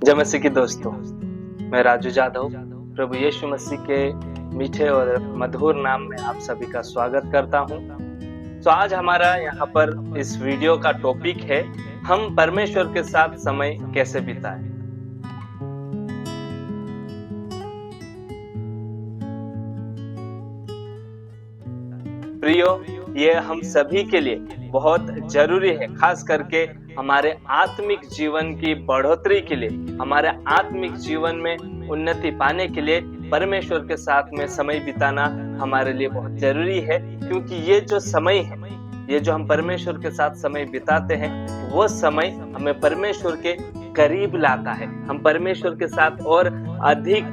जय मसीह की दोस्तों, मैं राजू जाधव प्रभु यीशु मसीह के मीठे और मधुर नाम में आप सभी का स्वागत करता हूं। तो आज हमारा यहाँ पर इस वीडियो का टॉपिक है, हम परमेश्वर के साथ समय कैसे बिताएं। प्रियो, ये हम सभी के लिए बहुत जरूरी है, खास करके हमारे आत्मिक जीवन की बढ़ोतरी के लिए, हमारे आत्मिक जीवन में उन्नति पाने के लिए परमेश्वर के साथ में समय बिताना हमारे लिए बहुत जरूरी है। क्योंकि ये जो समय है, ये जो हम परमेश्वर के साथ समय बिताते हैं, वो समय हमें परमेश्वर के करीब लाता है। हम परमेश्वर के साथ और अधिक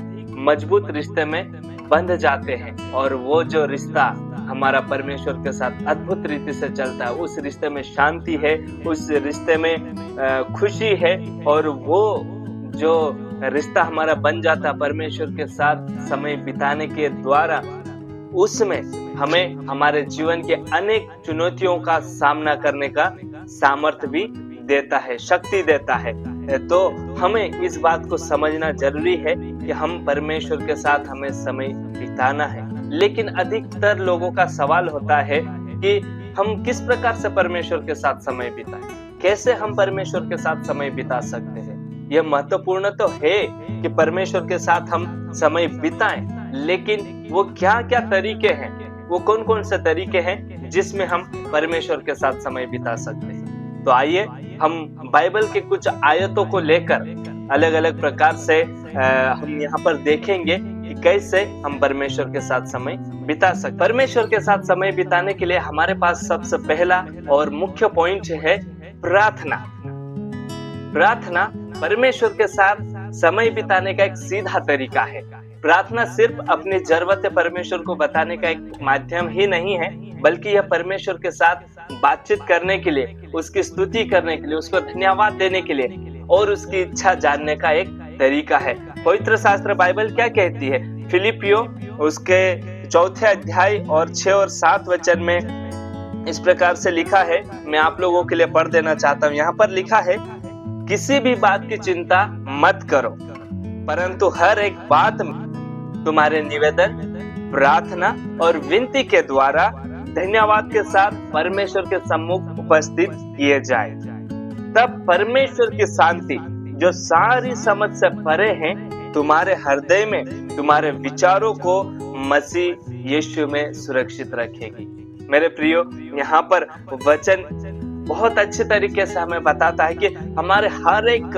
मजबूत रिश्ते में बंध जाते हैं और वो जो रिश्ता हमारा परमेश्वर के साथ अद्भुत रीति से चलता है, उस रिश्ते में शांति है, उस रिश्ते में खुशी है। और वो जो रिश्ता हमारा बन जाता है परमेश्वर के साथ समय बिताने के द्वारा, उसमें हमें हमारे जीवन के अनेक चुनौतियों का सामना करने का सामर्थ्य भी देता है, शक्ति देता है। तो हमें इस बात को समझना जरूरी है कि हम परमेश्वर के साथ हमें समय बिताना है। लेकिन अधिकतर लोगों का सवाल होता है कि हम किस प्रकार से परमेश्वर के साथ समय बिताएं, कैसे हम परमेश्वर के साथ समय बिता सकते हैं। यह महत्वपूर्ण तो है कि परमेश्वर के साथ हम समय बिताएं, लेकिन वो क्या क्या तरीके हैं, वो कौन कौन से तरीके हैं जिसमें हम परमेश्वर के साथ समय बिता सकते हैं। तो आइए हम बाइबल के कुछ आयतों को लेकर अलग अलग प्रकार से हम यहाँ पर देखेंगे कि कैसे हम परमेश्वर के साथ समय बिता सकते। परमेश्वर के साथ समय बिताने के लिए हमारे पास सबसे पहला और मुख्य पॉइंट है प्रार्थना। प्रार्थना परमेश्वर के साथ समय बिताने का एक सीधा तरीका है। प्रार्थना सिर्फ अपनी जरूरतें परमेश्वर को बताने का एक माध्यम ही नहीं है, बल्कि यह परमेश्वर के साथ बातचीत करने के लिए, उसकी स्तुति करने के लिए, उसको धन्यवाद देने के लिए और उसकी इच्छा जानने का एक तरीका है। पवित्र शास्त्र बाइबल क्या कहती है? फिलिपियो उसके 4 अध्याय और 6 और 7 वचन में इस प्रकार से लिखा है, मैं आप लोगों के लिए पढ़ देना चाहता हूँ। यहाँ पर लिखा है, किसी भी बात की चिंता मत करो, परंतु हर एक बात में तुम्हारे निवेदन, प्रार्थना और विनती के द्वारा धन्यवाद के साथ परमेश्वर के सम्मुख उपस्थित किए जाए। तब परमेश्वर की शांति जो सारी समझ से परे है, तुम्हारे हृदय में तुम्हारे विचारों को मसीह यीशु में सुरक्षित रखेगी। मेरे प्रियो, यहाँ पर वचन बहुत अच्छे तरीके से हमें बताता है कि हमारे हर एक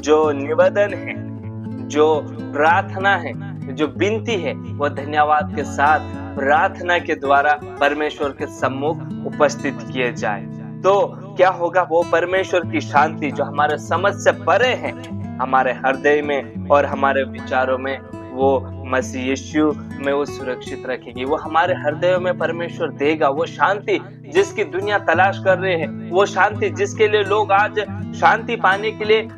जो निवेदन है, जो प्रार्थना है, जो विनती है, वो धन्यवाद के साथ प्रार्थना के द्वारा परमेश्वर के सम्मुख उपस्थित किए जाए। तो क्या होगा? वो परमेश्वर की शांति जो हमारे समझ से परे है, हमारे हृदय में और हमारे विचारों में वो मसीह यीशु में वो सुरक्षित रखेगी। वो हमारे हृदयों में परमेश्वर देगा वो शांति जिसकी दुनिया तलाश कर रहे हैं, वो शांति जिसके लिए लोग आज शांति पाने के लिए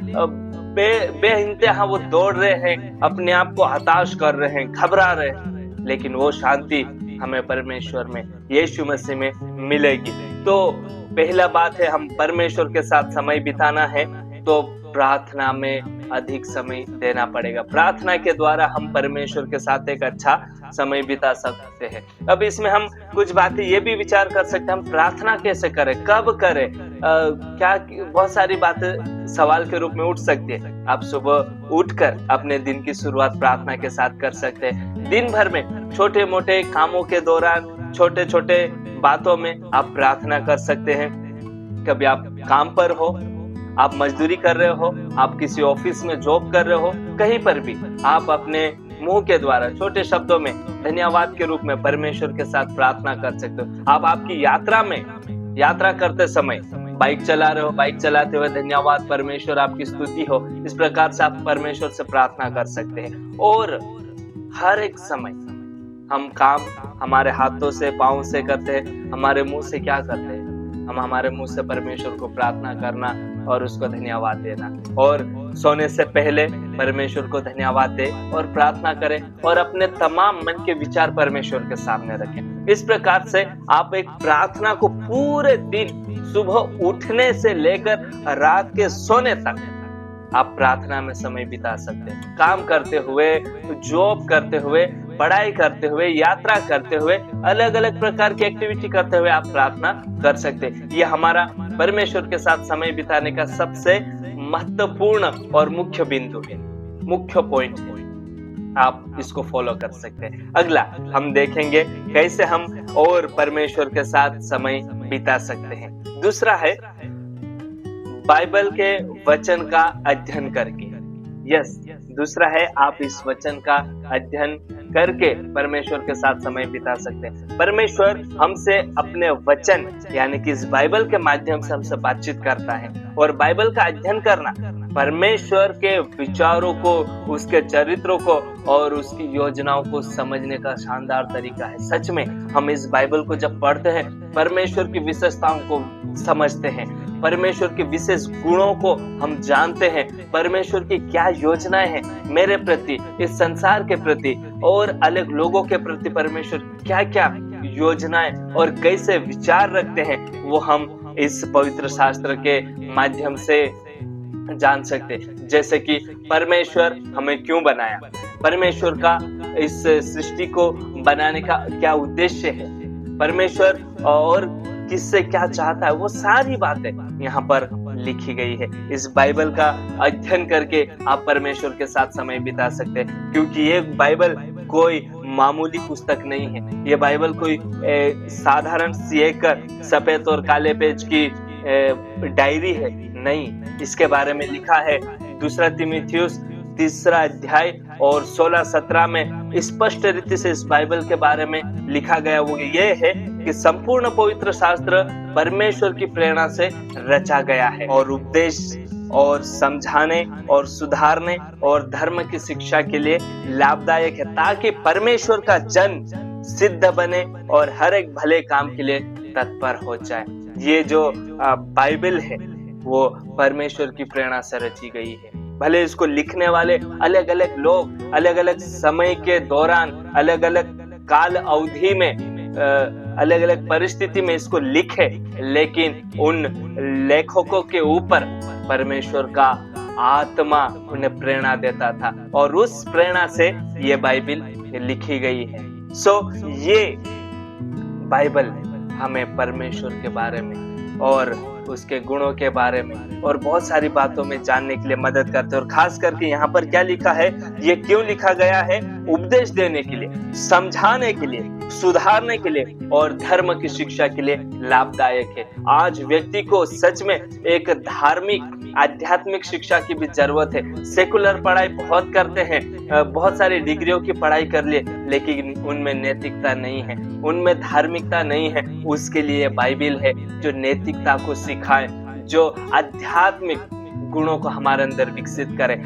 बेइंतहा वो दौड़ रहे हैं, अपने आप को हताश कर रहे हैं, घबरा रहे हैं। लेकिन वो शांति हमें परमेश्वर में, यीशु मसीह में मिलेगी। तो पहला बात है, हम परमेश्वर के साथ समय बिताना है तो प्रार्थना में अधिक समय देना पड़ेगा। प्रार्थना के द्वारा हम परमेश्वर के साथ एक अच्छा समय बिता सकते हैं। अब इसमें हम कुछ बातें ये भी विचार कर सकते हैं, हम प्रार्थना कैसे करें, कब करें, क्या बहुत सारी बातें सवाल के रूप में उठ सकती है। आप सुबह उठकर अपने दिन की शुरुआत प्रार्थना के साथ कर सकते हैं। दिन भर में छोटे मोटे कामों के दौरान, छोटे छोटे बातों में आप प्रार्थना कर सकते हैं। कभी आप काम पर हो, आप मजदूरी कर रहे हो, आप किसी ऑफिस में जॉब कर रहे हो, कहीं पर भी आप अपने मुंह के द्वारा छोटे शब्दों में धन्यवाद के रूप में परमेश्वर के साथ प्रार्थना कर सकते हो। आप आपकी यात्रा में, यात्रा करते समय बाइक चला रहे हो, बाइक चलाते हुए धन्यवाद परमेश्वर, आपकी स्तुति हो, इस प्रकार से आप परमेश्वर से प्रार्थना कर सकते हैं। और हर एक समय हम काम हमारे हाथों से, पाँव से करते हैं, हमारे मुंह से क्या करते हैं? हम हमारे मुंह से परमेश्वर को प्रार्थना करना और उसको धन्यवाद देना, और सोने से पहले परमेश्वर को धन्यवाद दे और प्रार्थना करें और अपने तमाम मन के विचार परमेश्वर के सामने रखें। इस प्रकार से आप एक प्रार्थना को पूरे दिन, सुबह उठने से लेकर रात के सोने तक आप प्रार्थना में समय बिता सकते हैं। काम करते हुए, जॉब करते हुए, पढ़ाई करते हुए, यात्रा करते हुए, अलग अलग प्रकार की एक्टिविटी करते हुए आप प्रार्थना कर सकते हैं। ये हमारा परमेश्वर के साथ समय बिताने का सबसे महत्वपूर्ण और मुख्य बिंदु है, मुख्य पॉइंट है। आप इसको फॉलो कर सकते हैं। अगला हम देखेंगे कैसे हम और परमेश्वर के साथ समय बिता सकते हैं। दूसरा है बाइबल के वचन का अध्ययन करके। यस, दूसरा है आप इस वचन का अध्ययन करके परमेश्वर के साथ समय बिता सकते हैं। परमेश्वर हमसे अपने वचन यानी कि इस बाइबल के माध्यम से हमसे बातचीत करता है, और बाइबल का अध्ययन करना परमेश्वर के विचारों को, उसके चरित्रों को और उसकी योजनाओं को समझने का शानदार तरीका है। सच में हम इस बाइबल को जब पढ़ते हैं, परमेश्वर की विशेषताओं को समझते हैं, परमेश्वर के विशेष गुणों को हम जानते हैं, परमेश्वर की क्या योजनाएं हैं मेरे प्रति, इस संसार के प्रति और अलग लोगों के प्रति परमेश्वर क्या क्या योजनाएं और कैसे विचार रखते हैं, वो हम इस पवित्र शास्त्र के माध्यम से जान सकते। जैसे कि परमेश्वर हमें क्यों बनाया, परमेश्वर का इस सृष्टि को बनाने का क्या उद्देश्य है, परमेश्वर और किससे क्या चाहता है, वो सारी बातें यहाँ पर लिखी गई है। इस बाइबल का अध्ययन करके आप परमेश्वर के साथ समय बिता सकते हैं, क्योंकि ये बाइबल कोई मामूली पुस्तक नहीं है। ये बाइबल कोई साधारण सी एक सफेद और काले पेज की डायरी है, नहीं। इसके बारे में लिखा है दूसरा तीमुथियुस 3 अध्याय और 16-17 में स्पष्ट रीति से इस बाइबल के बारे में लिखा गया। वो ये है कि संपूर्ण पवित्र शास्त्र परमेश्वर की प्रेरणा से रचा गया है और उपदेश और समझाने और सुधारने और धर्म की शिक्षा के लिए लाभदायक है, ताकि परमेश्वर का जन सिद्ध बने और हर एक भले काम के लिए तत्पर हो जाए। ये जो बाइबल है वो परमेश्वर की प्रेरणा से रची गई है। भले इसको लिखने वाले अलग अलग लोग अलग अलग समय के दौरान, अलग अलग काल अवधि में, अलग अलग परिस्थिति में इसको लिखे, लेकिन उन लेखकों के ऊपर परमेश्वर का आत्मा उन्हें प्रेरणा देता था और उस प्रेरणा से ये बाइबल लिखी गई है। ये बाइबल हमें परमेश्वर के बारे में और उसके गुणों के बारे में और बहुत सारी बातों में जानने के लिए मदद करते हैं। और खास करके यहाँ पर क्या लिखा है, ये क्यों लिखा गया है, उपदेश देने के लिए, समझाने के लिए, सुधारने के लिए और धर्म की शिक्षा के लिए लाभदायक है। आज व्यक्ति को सच में एक धार्मिक आध्यात्मिक शिक्षा की भी जरूरत है। सेकुलर पढ़ाई बहुत करते हैं, बहुत सारी डिग्रियों की पढ़ाई कर लिए, लेकिन उनमें नैतिकता नहीं है, उनमें धार्मिकता नहीं है। उसके लिए बाइबल है जो नैतिकता को सिखाए, जो आध्यात्मिक गुणों को हमारे अंदर विकसित करे।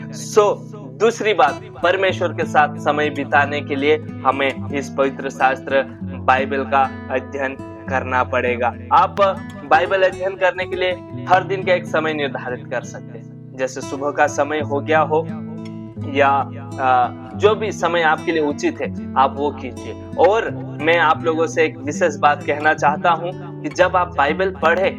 दूसरी बात, परमेश्वर के साथ समय बिताने के लिए हमें इस पवित्र शास्त्र बाइबल का अध्ययन करना पड़ेगा। आप बाइबल अध्ययन करने के लिए हर दिन का एक समय निर्धारित कर सकते हैं, जैसे सुबह का समय हो गया हो या जो भी समय आपके लिए उचित है आप वो कीजिए। और मैं आप लोगों से एक विशेष बात कहना चाहता हूँ कि जब आप बाइबल पढ़े,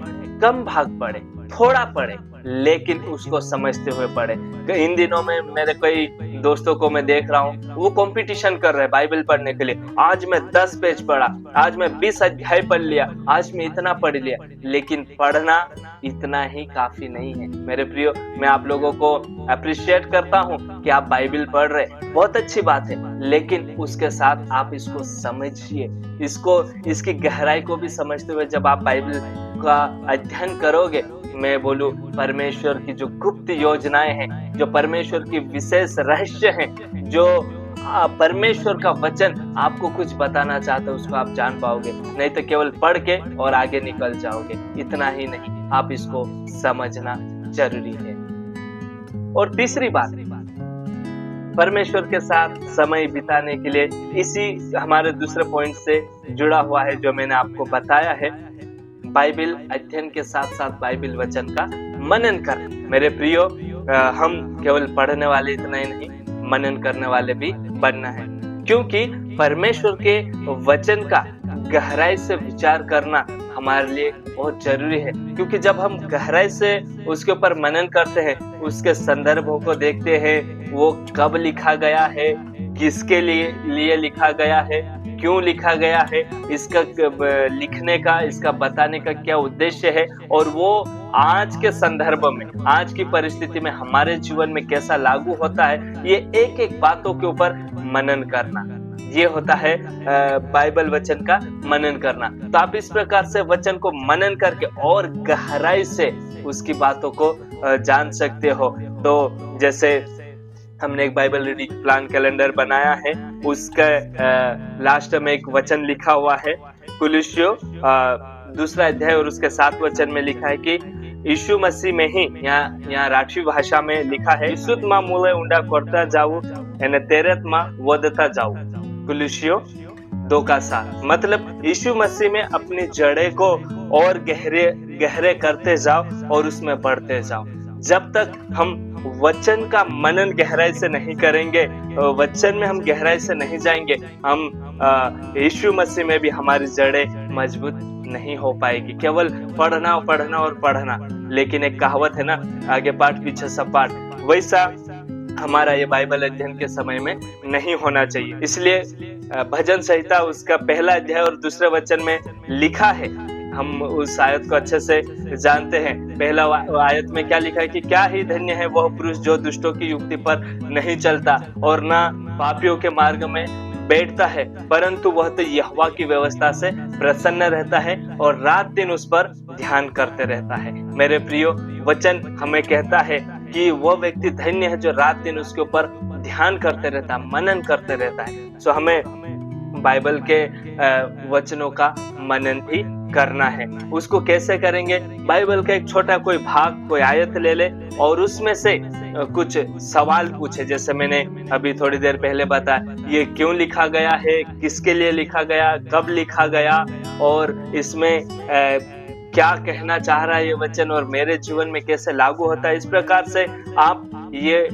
कम भाग पढ़े, थोड़ा पढ़े, लेकिन उसको समझते हुए पढ़े। इन दिनों में मेरे कई दोस्तों को मैं देख रहा हूँ, वो कंपटीशन कर रहे हैं बाइबल पढ़ने के लिए। आज मैं 10 पेज पढ़ा, आज मैं 20 अध्याय पढ़ लिया, आज मैं इतना पढ़ लिया, लेकिन पढ़ना इतना ही काफी नहीं है। मेरे प्रियो, मैं आप लोगों को अप्रिशिएट करता हूँ कि आप बाइबल पढ़ रहे, बहुत अच्छी बात है, लेकिन उसके साथ आप इसको समझिए, इसकी गहराई को भी समझते हुए जब आप बाइबल का अध्ययन करोगे, मैं बोलूं परमेश्वर की जो गुप्त योजनाएं हैं, जो परमेश्वर की विशेष रहस्य हैं, जो परमेश्वर का वचन आपको कुछ बताना चाहता है, उसको आप जान पाओगे। नहीं तो केवल पढ़ के और आगे निकल जाओगे। इतना ही नहीं, आप इसको समझना जरूरी है। और तीसरी बात, परमेश्वर के साथ समय बिताने के लिए इसी हमारे दूसरे पॉइंट से जुड़ा हुआ है जो मैंने आपको बताया है, बाइबल अध्ययन के साथ साथ बाइबल वचन का मनन कर। मेरे प्रियो, हम केवल पढ़ने वाले इतना ही नहीं, मनन करने वाले भी बनना है, क्योंकि परमेश्वर के वचन का गहराई से विचार करना हमारे लिए बहुत जरूरी है, क्योंकि जब हम गहराई से उसके ऊपर मनन करते हैं, उसके संदर्भों को देखते हैं, वो कब लिखा गया है, किसके लिए लिखा गया है, क्यों लिखा गया है, इसका लिखने का, इसका बताने का क्या उद्देश्य है, और वो आज के संदर्भ में, आज की परिस्थिति में हमारे जीवन में कैसा लागू होता है, ये एक एक बातों के ऊपर मनन करना, ये होता है बाइबल वचन का मनन करना। तो आप इस प्रकार से वचन को मनन करके और गहराई से उसकी बातों को जान सकते हो। तो जैसे हमने एक बाइबल रीडिंग प्लान कैलेंडर बनाया है, उसका लास्ट में एक वचन लिखा हुआ है, कुलुस्सियों 2 अध्याय और उसके 7 वचन में लिखा है कि यीशु मसीह में ही, यहाँ राठी भाषा में लिखा है, ईसुत मां मूले ऊंडा करता जाऊं एने तेरत मां वधता जाऊं। कुलुस्सियों 2:7 मतलब यीशु मसीह में अपनी जड़ें को और गहरे करते जाओ और उसमें बढ़ते जाओ। जब तक हम वचन का मनन गहराई से नहीं करेंगे, वचन में हम गहराई से नहीं जाएंगे, हम यीशु मसीह में भी हमारी जड़ें मजबूत नहीं हो पाएगी। केवल पढ़ना और पढ़ना, लेकिन एक कहावत है ना, आगे पाठ पीछे सपाट, वैसा हमारा ये बाइबल अध्ययन के समय में नहीं होना चाहिए। इसलिए भजन संहिता उसका 1 अध्याय और 2 वचन में लिखा है, हम उस आयत को अच्छे से जानते हैं। पहला आयत में क्या लिखा है कि क्या ही धन्य है वह पुरुष जो दुष्टों की युक्ति पर नहीं चलता और ना पापियों के मार्ग में बैठता है, परंतु वह तो यहोवा की व्यवस्था से प्रसन्न रहता है और रात दिन उस पर ध्यान करते रहता है। मेरे प्रियो, वचन हमें कहता है कि वह व्यक्ति धन्य है जो रात दिन उसके ऊपर ध्यान करते रहता है, मनन करते रहता है। सो हमें बाइबल के वचनों का मनन भी करना है। उसको कैसे करेंगे? बाइबल का एक छोटा कोई भाग, कोई आयत ले ले और उसमें से कुछ सवाल पूछे। जैसे मैंने अभी थोड़ी देर पहले बताया, ये क्यों लिखा गया है, किसके लिए लिखा गया, कब लिखा गया, और इसमें क्या कहना चाह रहा है ये वचन और मेरे जीवन में कैसे लागू होता है। इस प्रकार से आप ये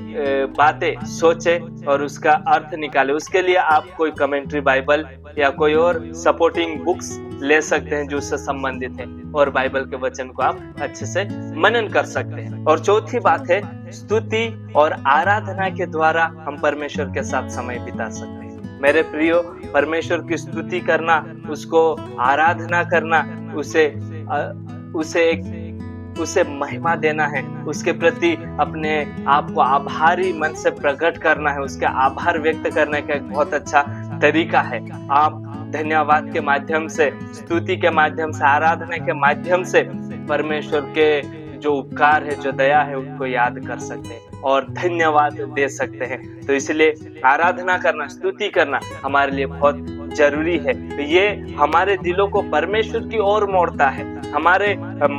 बातें सोचे और उसका अर्थ निकाले। उसके लिए आप कोई कमेंट्री बाइबल या कोई और सपोर्टिंग बुक्स ले सकते हैं जो उससे संबंधित है, और बाइबल के वचन को आप अच्छे से मनन कर सकते हैं। और चौथी बात है, स्तुति और आराधना के द्वारा हम परमेश्वर के साथ समय बिता सकते हैं। मेरे प्रियो, परमेश्वर की स्तुति करना, उसको आराधना करना, उसे महिमा देना है, उसके प्रति अपने आप को आभारी मन से प्रकट करना है, उसका आभार व्यक्त करने का एक बहुत अच्छा तरीका है। आप धन्यवाद के माध्यम से, स्तुति के माध्यम से, आराधना के माध्यम से परमेश्वर के जो उपकार है, जो दया है, उनको याद कर सकते हैं और धन्यवाद दे सकते हैं। तो इसलिए आराधना करना, स्तुति करना हमारे लिए बहुत जरूरी है। ये हमारे दिलों को परमेश्वर की ओर मोड़ता है, हमारे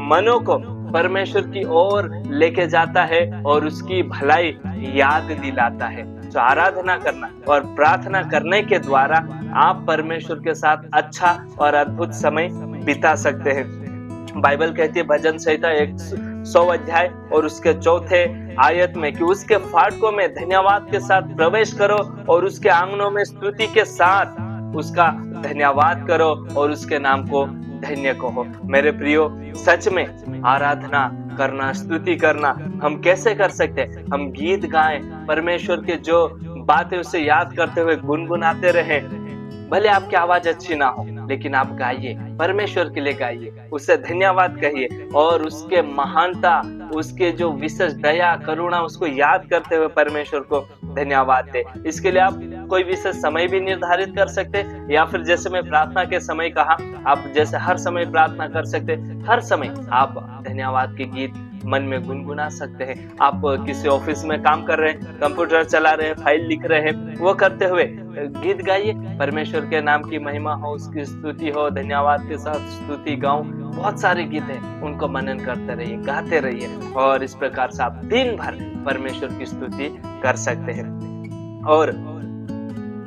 मनों को परमेश्वर की ओर लेके जाता है और उसकी भलाई याद दिलाता है। तो आराधना करना और प्रार्थना करने के द्वारा आप परमेश्वर के साथ अच्छा और अद्भुत समय बिता सकते हैं। बाइबल कहती है भजन संहिता 100 अध्याय और उसके 4 आयत में कि उसके फाटकों में धन्यवाद के साथ प्रवेश करो और उसके आंगनों में स्तुति के साथ उसका धन्यवाद करो और उसके नाम को धन्य कहो। मेरे प्रियो, सच में आराधना करना, स्तुति करना हम कैसे कर सकते हैं? हम गीत गाएं, परमेश्वर के जो बातें उसे याद करते हुए गुनगुनाते रहें। भले आपकी आवाज अच्छी ना हो, लेकिन आप गाइए, परमेश्वर के लिए गाइए, उसे धन्यवाद कहिए और उसके महानता, उसके जो विशेष दया करुणा, उसको याद करते हुए परमेश्वर को धन्यवाद दे। इसके लिए आप कोई विशेष समय भी निर्धारित कर सकते हैं, या फिर जैसे मैं प्रार्थना के समय कहा, आप जैसे हर समय प्रार्थना कर सकते, हर समय आप धन्यवाद के गीत मन में गुनगुना सकते हैं। आप किसी ऑफिस में काम कर रहे हैं, कंप्यूटर चला रहे हैं, फाइल लिख रहे हैं, वो करते हुए गीत गाइए, परमेश्वर के नाम की महिमा हो, उसकी स्तुति हो, धन्यवाद के साथ स्तुति गाओ। बहुत सारे गीत हैं, उनको मनन करते रहिए, गाते रहिए और इस प्रकार से आप दिन भर परमेश्वर की स्तुति कर सकते हैं। और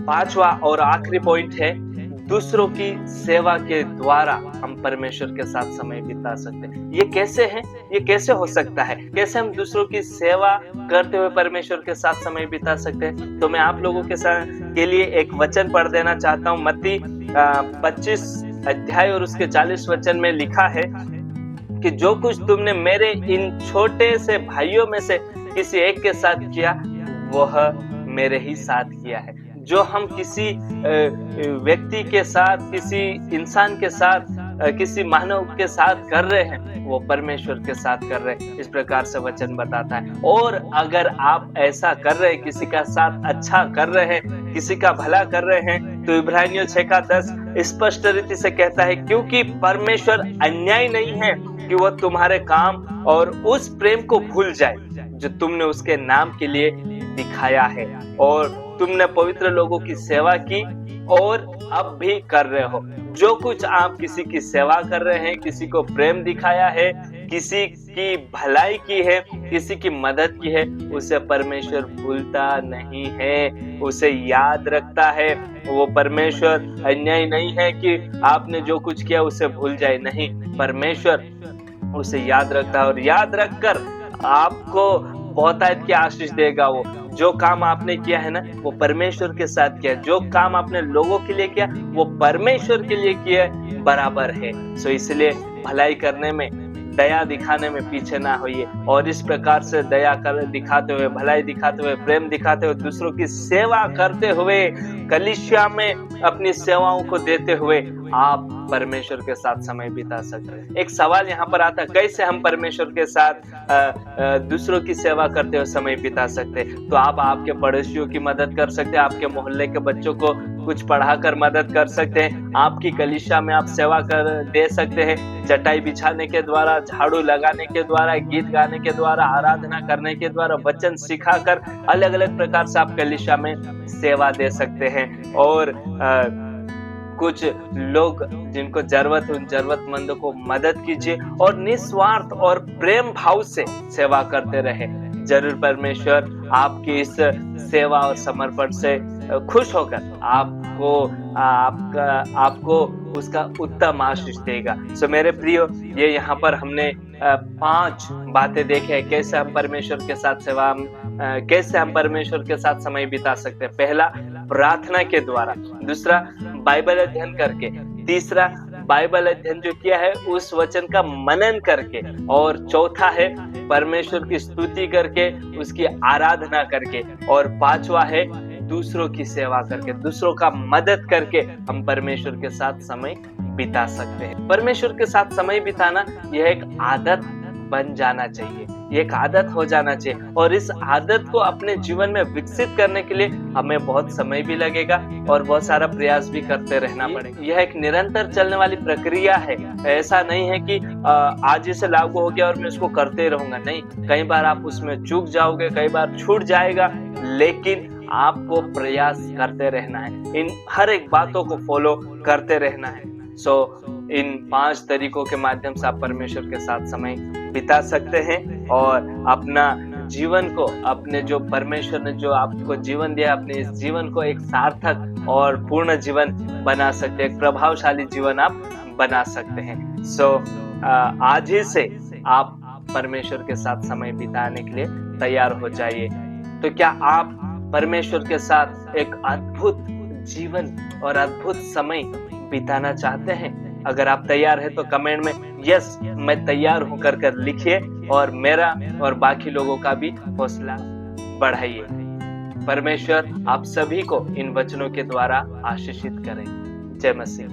5वां और आखिरी पॉइंट है, दूसरों की सेवा के द्वारा हम परमेश्वर के साथ समय बिता सकते हैं। ये कैसे है? ये कैसे हो सकता है? कैसे हम दूसरों की सेवा करते हुए परमेश्वर के साथ समय बिता सकते हैं? तो मैं आप लोगों के लिए एक वचन पढ़ देना चाहता हूँ। मत्ती 25 अध्याय और उसके 40 वचन में लिखा है कि जो कुछ तुमने मेरे इन छोटे से भाइयों में से किसी एक के साथ किया, वह मेरे ही साथ किया है। जो हम किसी व्यक्ति के साथ, किसी इंसान के साथ, किसी मानव के साथ कर रहे हैं, वो परमेश्वर के साथ कर रहे हैं, इस प्रकार से वचन बताता है। और अगर आप ऐसा कर रहे हैं, किसी का साथ अच्छा कर रहे हैं, किसी का भला कर रहे हैं, तो इब्रानियों 6:10 स्पष्ट रीति से कहता है, क्योंकि परमेश्वर अन्याय नहीं है कि वो तुम्हारे काम और उस प्रेम को भूल जाए जो तुमने उसके नाम के लिए दिखाया है, और तुमने पवित्र लोगों की सेवा की और अब भी कर रहे हो। जो कुछ आप किसी की सेवा कर रहे हैं, किसी को प्रेम दिखाया है, किसी की भलाई की है, किसी की मदद की है, उसे परमेश्वर भूलता नहीं है, उसे याद रखता है। वो परमेश्वर अन्याय नहीं है कि आपने जो कुछ किया उसे भूल जाए, नहीं, परमेश्वर उसे याद रखता है और याद रखकर आपको बहुतायत की आशीष देगा। वो जो काम आपने किया है ना, वो परमेश्वर के साथ किया, जो काम आपने लोगों के लिए किया वो परमेश्वर के लिए किया, बराबर है। सो इसलिए भलाई करने में, दया दिखाने में पीछे ना होइए, और इस प्रकार से दया कर दिखाते हुए, भलाई दिखाते हुए, प्रेम दिखाते हुए, दूसरों की सेवा करते हुए, कलीसिया में अपनी सेवाओं को देते हुए आप परमेश्वर के साथ समय बिता सकते हैं। एक सवाल यहाँ पर आता है, कैसे हम परमेश्वर के साथ दूसरों की सेवा करते हुए समय बिता सकते हैं? तो आप आपके पड़ोसियों की मदद कर सकते हैं, आपके मोहल्ले के बच्चों को कुछ पढ़ाकर मदद कर सकते हैं, आपकी कलीसिया में आप सेवा कर दे सकते हैं, चटाई बिछाने के द्वारा, झाड़ू लगाने के द्वारा, गीत गाने के द्वारा, आराधना करने के द्वारा, वचन सिखाकर, अलग अलग प्रकार से आप कलीसिया में सेवा दे सकते हैं। और कुछ लोग जिनको जरूरत है, उन जरूरतमंदों को मदद कीजिए और निस्वार्थ और प्रेम भाव से सेवा करते रहे। जरूर परमेश्वर आपकी इस सेवा और समर्पण से खुश होकर आपको उसका उत्तम आशीष देगा। सो मेरे प्रियो, ये यहाँ पर हमने 5 बातें देखे हैं कैसे हम परमेश्वर के साथ समय बिता सकते हैं। पहला, प्रार्थना के द्वारा। दूसरा, बाइबल अध्ययन करके। तीसरा, बाइबल अध्ययन जो किया है उस वचन का मनन करके। और चौथा है परमेश्वर की स्तुति करके, उसकी आराधना करके। और 5वां है दूसरों की सेवा करके, दूसरों का मदद करके हम परमेश्वर के साथ समय बिता सकते हैं। परमेश्वर के साथ समय बिताना यह एक आदत बन जाना चाहिए, ये एक आदत हो जाना चाहिए, और इस आदत को अपने जीवन में विकसित करने के लिए हमें बहुत समय भी लगेगा और बहुत सारा प्रयास भी करते रहना पड़ेगा। यह एक निरंतर चलने वाली प्रक्रिया है। ऐसा नहीं है कि आज इसे लागू हो गया और मैं उसको करते रहूंगा, नहीं। कई बार आप उसमें चूक जाओगे, कई बार छूट जाएगा, लेकिन आपको प्रयास करते रहना है, इन हर एक बातों को फॉलो करते रहना है। सो इन 5 तरीकों के माध्यम से आप परमेश्वर के साथ समय बिता सकते हैं और अपना जीवन को, अपने जो परमेश्वर ने जो आपको जीवन दिया, अपने इस जीवन को एक सार्थक और पूर्ण जीवन बना सकते हैं, एक प्रभावशाली जीवन आप बना सकते हैं। सो आज ही से आप परमेश्वर के साथ समय बिताने के लिए तैयार हो जाइए। तो क्या आप परमेश्वर के साथ एक अद्भुत जीवन और अद्भुत समय बिताना चाहते हैं? अगर आप तैयार हैं तो कमेंट में यस मैं तैयार हूं कर लिखिए, और मेरा और बाकी लोगों का भी हौसला बढ़ाइए। परमेश्वर आप सभी को इन वचनों के द्वारा आशीषित करें। जय मसीह।